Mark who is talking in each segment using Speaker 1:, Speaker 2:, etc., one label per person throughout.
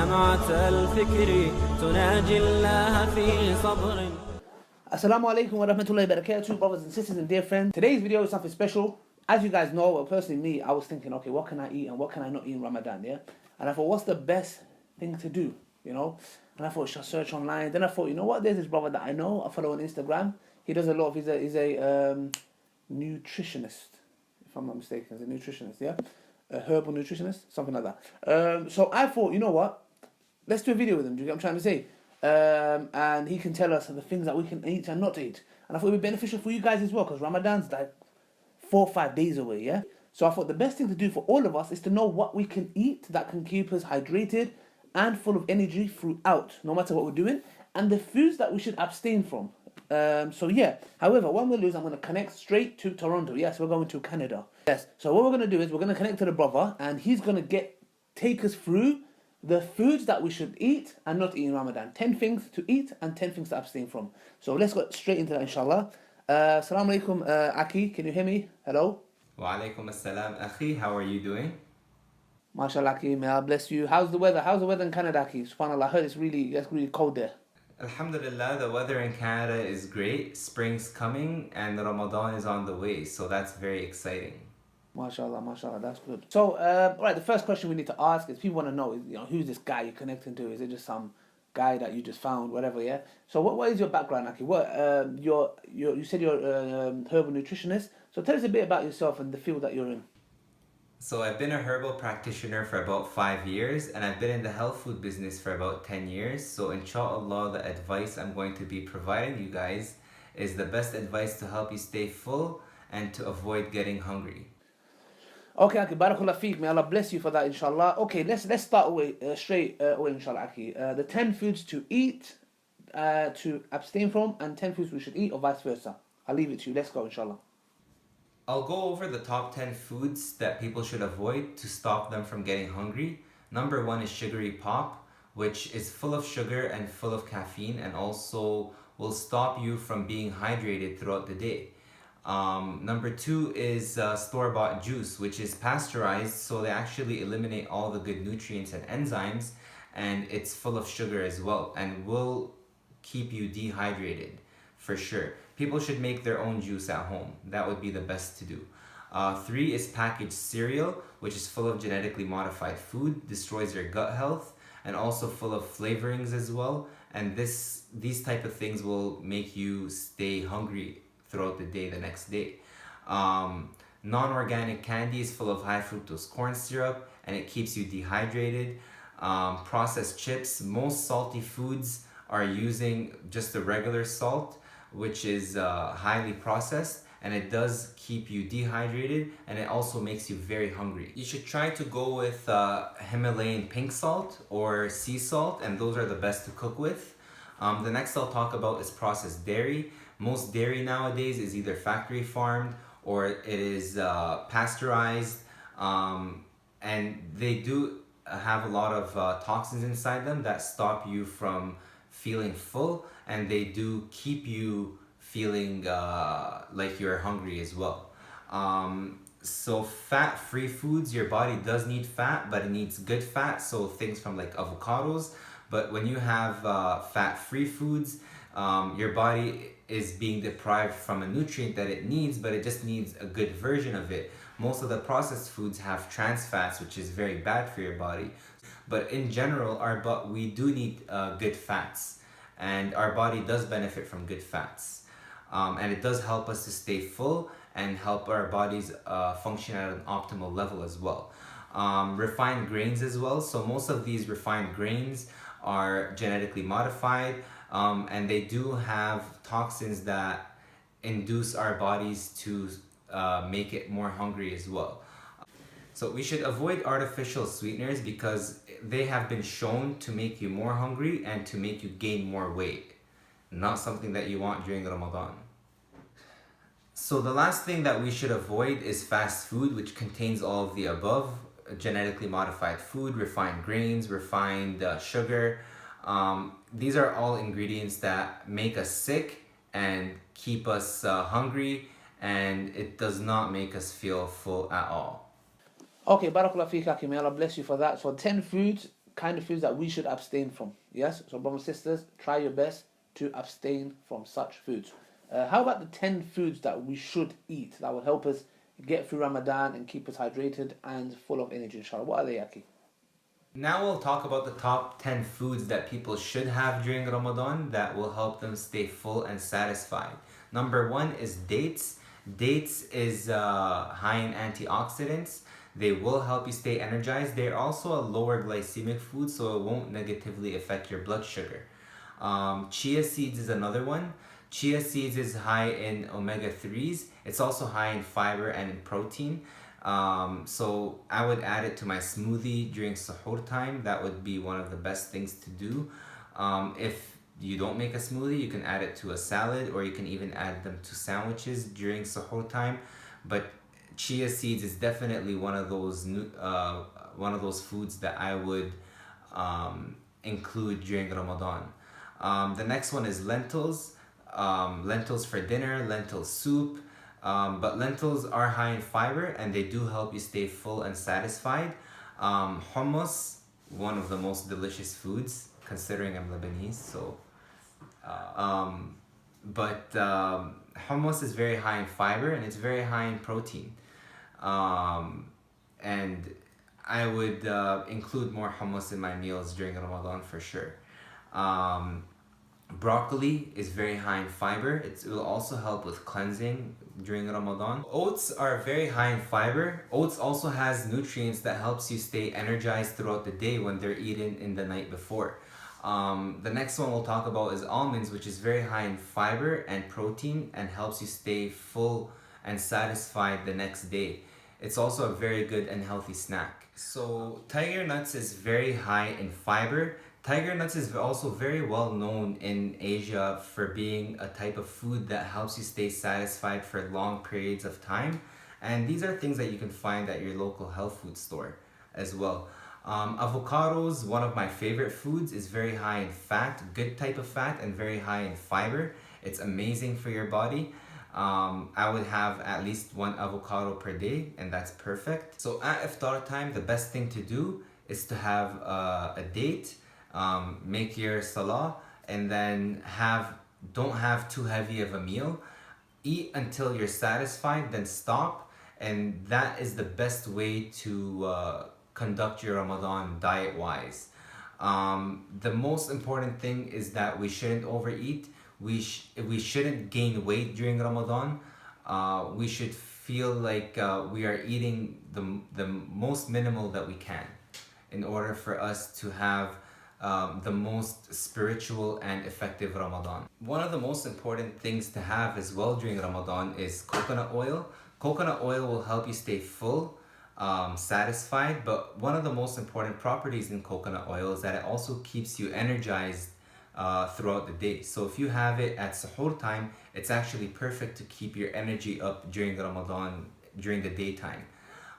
Speaker 1: دمعة الفكر تناجي الله في صبر.
Speaker 2: Assalamu alaikum wa rahmatullahi wa barakatuh, brothers and sisters and dear friends. Today's video is something special. As you guys know, well, personally me, I was thinking, okay, what can I eat and what can I not eat in Ramadan, yeah? And I thought, what's the best thing to do, you know? And I thought, should I search online? Then I thought, you know what, there's this brother that I know, I follow on Instagram. He does a lot of, he's a nutritionist, if I'm not mistaken, he's a nutritionist, yeah? A herbal nutritionist, something like that. So I thought, you know what, let's do a video with him, do you get what I'm trying to say? And he can tell us the things that we can eat and not eat. And I thought it would be beneficial for you guys as well, because Ramadan's like 4 or 5 days away, yeah? So I thought the best thing to do for all of us is to know what we can eat that can keep us hydrated and full of energy throughout, no matter what we're doing, and the foods that we should abstain from. So yeah, however, what I'm going to do is I'm going to connect straight to Toronto. Yes, we're going to Canada. Yes, so what we're going to do is we're going to connect to the brother, and he's going to take us through the foods that we should eat and not eat in Ramadan. 10 things to eat and 10 things to abstain from. So let's go straight into that, inshallah. Assalamu alaikum, Aki, can you hear me? Hello?
Speaker 3: Wa alaikum assalam, akhi. How are you doing?
Speaker 2: MashaAllah, Aki, may Allah bless you. How's the weather? How's the weather in Canada, Aki? SubhanAllah, I heard it's really cold there.
Speaker 3: Alhamdulillah, the weather in Canada is great. Spring's coming and Ramadan is on the way, so that's very exciting.
Speaker 2: MashaAllah, that's good. So, right, the first question we need to ask is people want to know, you know, who's this guy you're connecting to? Is it just some guy that you just found, whatever, yeah? So what is your background, Aki? You said you're a herbal nutritionist. So tell us a bit about yourself and the field that you're in.
Speaker 3: So I've been a herbal practitioner for about 5 years, and I've been in the health food business for about 10 years. So inshallah, the advice I'm going to be providing you guys is the best advice to help you stay full and to avoid getting hungry.
Speaker 2: Okay, Aki, barakallah feek. May Allah bless you for that, inshallah. Okay, let's start straight away, inshallah, Aki. The 10 foods to eat, to abstain from, and 10 foods we should eat, or vice versa. I'll leave it to you. Let's go, inshallah.
Speaker 3: I'll go over the top 10 foods that people should avoid to stop them from getting hungry. Number 1 is sugary pop, which is full of sugar and full of caffeine, and also will stop you from being hydrated throughout the day. Number 2 is store-bought juice, which is pasteurized, so they actually eliminate all the good nutrients and enzymes, and it's full of sugar as well, and will keep you dehydrated for sure. People should make their own juice at home. That would be the best to do. 3 is packaged cereal, which is full of genetically modified food, destroys your gut health, and also full of flavorings as well, and these type of things will make you stay hungry throughout the day, the next day. Non-organic candy is full of high fructose corn syrup, and it keeps you dehydrated. Processed chips, most salty foods are using just the regular salt, which is highly processed, and it does keep you dehydrated, and it also makes you very hungry. You should try to go with Himalayan pink salt or sea salt, and those are the best to cook with. The next I'll talk about is processed dairy. Most dairy nowadays is either factory farmed or it is pasteurized, and they do have a lot of toxins inside them that stop you from feeling full, and they do keep you feeling like you're hungry as well. So fat-free foods, your body does need fat, but it needs good fat, so things from like avocados. But when you have fat-free foods, your body is being deprived from a nutrient that it needs, but it just needs a good version of it. Most of the processed foods have trans fats, which is very bad for your body. But in general, we do need good fats, and our body does benefit from good fats. And it does help us to stay full and help our bodies function at an optimal level as well. Refined grains as well. So most of these refined grains are genetically modified, and they do have toxins that induce our bodies to make it more hungry as well. So we should avoid artificial sweeteners because they have been shown to make you more hungry and to make you gain more weight. Not something that you want during Ramadan. So the last thing that we should avoid is fast food, which contains all of the above: genetically modified food, refined grains, refined sugar. These are all ingredients that make us sick and keep us hungry, and it does not make us feel full at all.
Speaker 2: Okay, barakallah feek, Aki. May Allah bless you for that. So 10 foods kind of foods that we should abstain from. Yes? So brothers and sisters, try your best to abstain from such foods. How about the 10 foods that we should eat that will help us get through Ramadan and keep us hydrated and full of energy, inshallah? What are they, Aki?
Speaker 3: Now we'll talk about the top 10 foods that people should have during Ramadan that will help them stay full and satisfied. Number 1 is dates. Dates is high in antioxidants. They will help you stay energized. They're also a lower glycemic food, so it won't negatively affect your blood sugar. Chia seeds is another one. Chia seeds is high in omega-3s. It's also high in fiber and in protein. So I would add it to my smoothie during suhoor time. That would be one of the best things to do. If you don't make a smoothie, you can add it to a salad, or you can even add them to sandwiches during suhoor time. But chia seeds is definitely one of those foods that I would include during Ramadan. The next one is lentils. Lentils for dinner, lentil soup. But lentils are high in fiber and they do help you stay full and satisfied. Hummus, one of the most delicious foods, considering I'm Lebanese. So, hummus is very high in fiber and it's very high in protein. And I would include more hummus in my meals during Ramadan for sure. Broccoli is very high in fiber. It will also help with cleansing during Ramadan. Oats are very high in fiber. Oats also has nutrients that helps you stay energized throughout the day when they're eaten in the night before. The next one we'll talk about is almonds, which is very high in fiber and protein and helps you stay full and satisfied the next day. It's also a very good and healthy snack. So tiger nuts is very high in fiber. Tiger nuts is also very well known in Asia for being a type of food that helps you stay satisfied for long periods of time. And these are things that you can find at your local health food store as well. Avocados, one of my favorite foods, is very high in fat, good type of fat, and very high in fiber. It's amazing for your body. I would have at least 1 avocado per day, and that's perfect. So at iftar time, the best thing to do is to have a date. Make your salah, and then don't have too heavy of a meal. Eat until you're satisfied, then stop. And that is the best way to conduct your Ramadan diet-wise. The most important thing is that we shouldn't overeat. We shouldn't gain weight during Ramadan. We should feel like we are eating the most minimal that we can in order for us to have the most spiritual and effective Ramadan. One of the most important things to have as well during Ramadan is coconut oil. Coconut oil will help you stay full, satisfied, but one of the most important properties in coconut oil is that it also keeps you energized throughout the day. So if you have it at suhoor time, it's actually perfect to keep your energy up during Ramadan, during the daytime.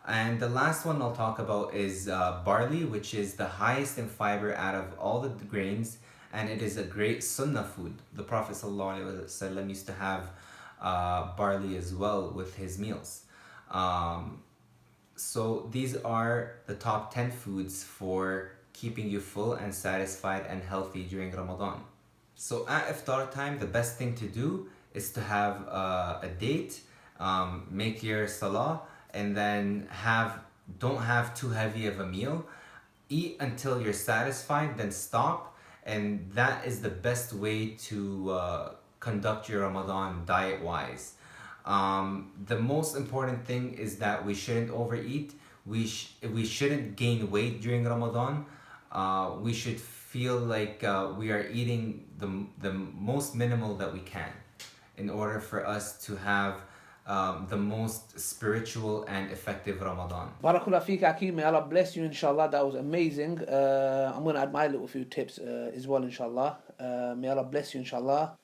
Speaker 3: And the last one I'll talk about is barley, which is the highest in fiber out of all the grains, and it is a great sunnah food. The Prophet ﷺ used to have barley as well with his meals. So these are the top 10 foods for keeping you full and satisfied and healthy during Ramadan. So at iftar time, the best thing to do is to have a date, make your salah, and then don't have too heavy of a meal. Eat until you're satisfied, then stop. And that is the best way to conduct your Ramadan diet-wise. The most important thing is that we shouldn't overeat. We shouldn't gain weight during Ramadan. We should feel like we are eating the most minimal that we can in order for us to have the most spiritual and effective Ramadan.
Speaker 2: Barakallah feek, Akeem. May Allah bless you, inshallah. That was amazing. I'm going to add my little few tips as well, inshallah. May Allah bless you, inshallah.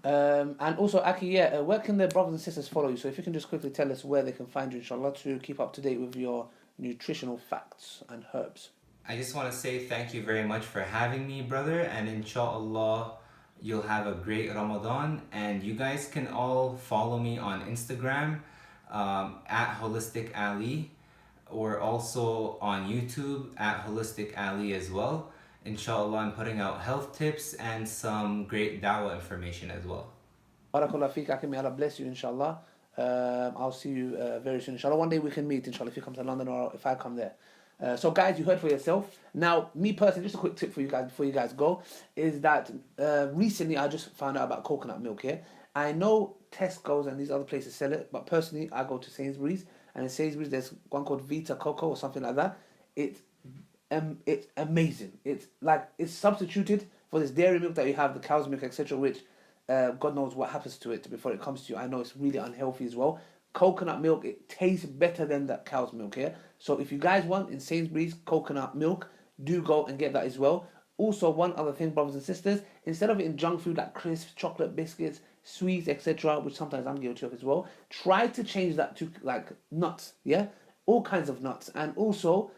Speaker 2: And also, Aki, where can the brothers and sisters follow you? So if you can just quickly tell us where they can find you, inshallah, to keep up to date with your nutritional facts and herbs.
Speaker 3: I just want to say thank you very much for having me, brother, and inshallah you'll have a great Ramadan. And you guys can all follow me on Instagram at Holistic Ali. We're also on YouTube at Holistic Ali as well. Inshallah, I'm putting out health tips and some great Dawah information as well.
Speaker 2: Barakallah feek, Akim, may Allah bless you, inshallah. I'll see you very soon, inshallah. One day we can meet, inshallah, if you come to London or if I come there. So guys, you heard for yourself. Now, me personally, just a quick tip for you guys before you guys go, is that recently I just found out about coconut milk here. I know Tesco's and these other places sell it, but personally I go to Sainsbury's, and in Sainsbury's there's one called Vita Coco or something like that. It's amazing. It's like, it's substituted for this dairy milk that you have, the cow's milk, etc., which God knows what happens to it before it comes to you. I know it's really unhealthy as well. Coconut milk, it tastes better than that cow's milk here. So if you guys want in Sainsbury's coconut milk, do go and get that as well. Also, one other thing, brothers and sisters, instead of it in junk food like crisps, chocolate, biscuits, sweets, etc., which sometimes I'm guilty of as well, try to change that to like nuts, yeah? All kinds of nuts. And also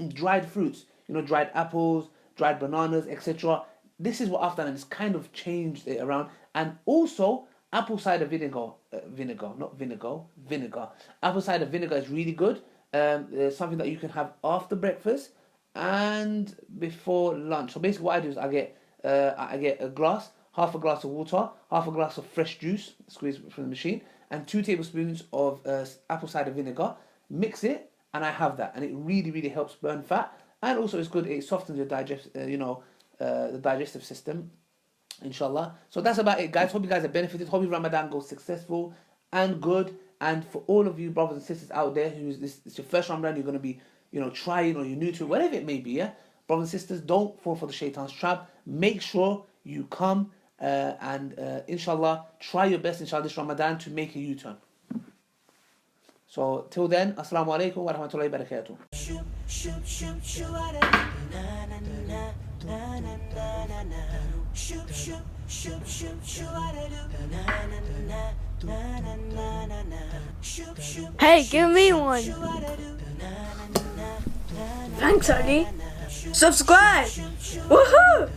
Speaker 2: dried fruits, you know, dried apples, dried bananas, etc. This is what I've done, and it's kind of changed it around. And also apple cider vinegar. Apple cider vinegar is really good. It's something that you can have after breakfast and before lunch. So basically what I do is I get a glass, half a glass of water, half a glass of fresh juice, squeezed from the machine, and 2 tablespoons of apple cider vinegar. Mix it, and I have that, and it really, really helps burn fat. And also it's good, it softens your the digestive system, inshallah. So that's about it, guys. Hope you guys have benefited. Hope your Ramadan goes successful and good. And for all of you brothers and sisters out there it's your first Ramadan, you're going to be, trying, or you're new to it, whatever it may be, yeah? Brothers and sisters, don't fall for the shaitan's trap. Make sure you come and inshallah, try your best, inshallah, this Ramadan to make a U-turn. So, till then, Assalamu alaikum wa rahmatullahi wa barakatuh.
Speaker 4: Hey, give me one. Thanks, Ali. Subscribe. Woohoo!